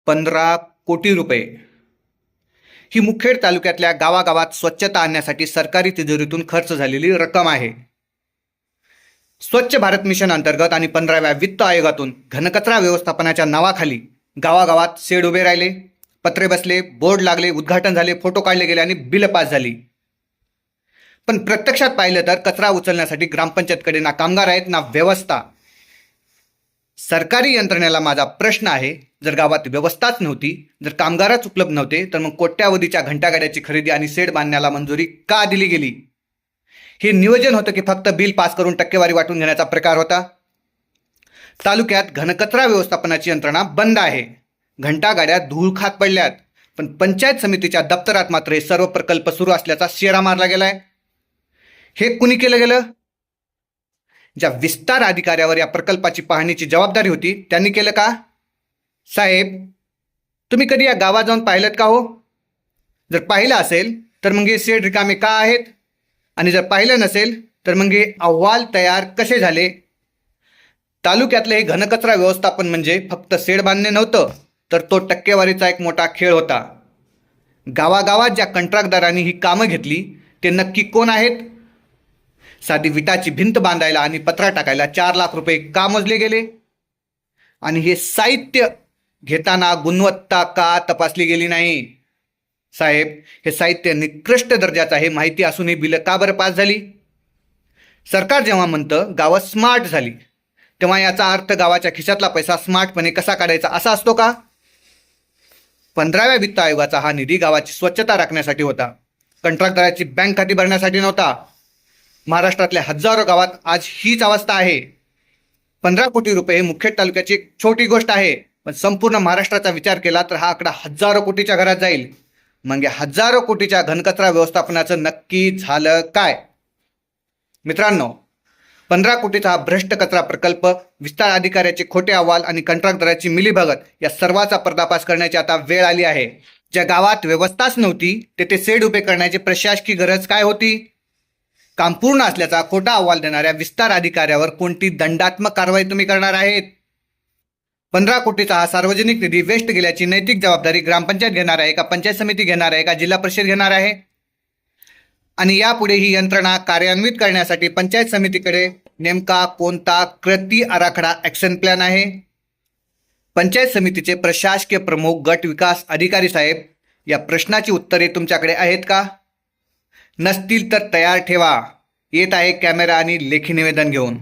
15 कोटी रुपये ही मुखेड तालुक्यातल्या गावागावात स्वच्छता आणण्यासाठी सरकारी तिजोरीतून खर्च झालेली रक्कम आहे. स्वच्छ भारत मिशन अंतर्गत आणि 15व्या वित्त आयोगातून घनकचरा व्यवस्थापनाच्या नावाखाली गावागावात शेड उभे राहिले, पत्रे बसले, बोर्ड लागले, उद्घाटन झाले, फोटो काढले गेले आणि बिल पास झाली. पण प्रत्यक्षात पाहिलं तर कचरा उचलण्यासाठी ग्रामपंचायतकडे ना कामगार आहेत ना व्यवस्था. सरकारी यंत्रणेला माझा प्रश्न आहे, जर गावात व्यवस्थाच नव्हती, जर कामगारच उपलब्ध नव्हते, तर मग कोट्यावधीच्या घंटागाड्याची खरेदी आणि शेड बांधण्याला मंजुरी का दिली गेली? हे नियोजन होतं की फक्त बिल पास करून टक्केवारी वाटून घेण्याचा प्रकार होता? तालुक्यात घनकचरा व्यवस्थापनाची यंत्रणा बंद आहे. घंटागाड्या धूळ खात पडल्यात, पण पंचायत समितीच्या दप्तरात मात्र हे सर्व प्रकल्प सुरू असल्याचा शेरा मारला गेलाय. हे कुणी केलं गेलं? ज्या विस्तार अधिकाऱ्यावर या प्रकल्पाची पाहणीची जबाबदारी होती त्यांनी केलं का? साहेब, तुम्ही कधी या गावात जाऊन पाहिलं का हो? जर पाहिलं असेल तर मग हे शेड रिकामे का आहेत? आणि जर पाहिलं नसेल तर मग हे अहवाल तयार कसे झाले? तालुक्यातले हे घनकचरा व्यवस्थापन म्हणजे फक्त शेड बांधणे नव्हतं, तर तो टक्केवारीचा एक मोठा खेळ होता. गावागावात ज्या कंत्राटदारांनी ही कामं घेतली ते नक्की कोण आहेत? साधी विटाची भिंत बांधायला आणि पत्रा टाकायला 4 लाख रुपये का मोजले गेले? आणि हे साहित्य घेताना गुणवत्ता का तपासली गेली नाही? साहेब, हे साहित्य निकृष्ट दर्जाचं आहे माहिती असूनही बिलं का बरं पास झाली? सरकार जेव्हा म्हणतं गावं स्मार्ट झाली, तेव्हा याचा अर्थ गावाच्या खिशातला पैसा स्मार्टपणे कसा काढायचा असा असतो का? 15व्या वित्त आयोगाचा हा निधी गावाची स्वच्छता राखण्यासाठी होता, कंत्राटदाराची बँक खाती भरण्यासाठी नव्हता. महाराष्ट्रातल्या हजारो गावात आज हीच अवस्था आहे. 15 कोटी रुपये हे मुखेड तालुक्याची एक छोटी गोष्ट आहे, पण संपूर्ण महाराष्ट्राचा विचार केला तर हा आकडा हजारो कोटीच्या घरात जाईल. मग या हजारो कोटीच्या घनकचरा व्यवस्थापनाचं नक्की झालं काय? मित्रांनो, 15 कोटीचा हा भ्रष्ट कचरा प्रकल्प, विस्तार अधिकाऱ्याचे खोटे अहवाल आणि कंत्राटदाराची मिलीभगत या सर्वाचा पर्दाफाश करण्याची आता वेळ आली आहे. ज्या गावात व्यवस्थाच नव्हती तेथे शेड उभे करण्याची प्रशासकीय गरज काय होती? काम पूर्ण असल्याचा खोटा अहवाल देणाऱ्या विस्तार अधिकाऱ्यावर कोणती दंडात्मक कारवाई तुम्ही करणार आहेत? 15 कोटीचा हा सार्वजनिक निधी वेस्ट गेल्याची नैतिक जबाबदारी ग्रामपंचायत घेणार आहे का, पंचायत समिती घेणार आहे का, जिल्हा परिषद घेणार आहे? आणि यापुढे ही यंत्रणा कार्यान्वित करण्यासाठी पंचायत समितीकडे नेमका कोणता कृती आराखडा ॲक्शन प्लॅन आहे? पंचायत समितीचे प्रशासकीय प्रमुख गट विकास अधिकारी साहेब, या प्रश्नाची उत्तरे तुमच्याकडे आहेत का? नसतील तर तयार ठेवा. येत आहे कॅमेरा आणि लेखी निवेदन घेऊन.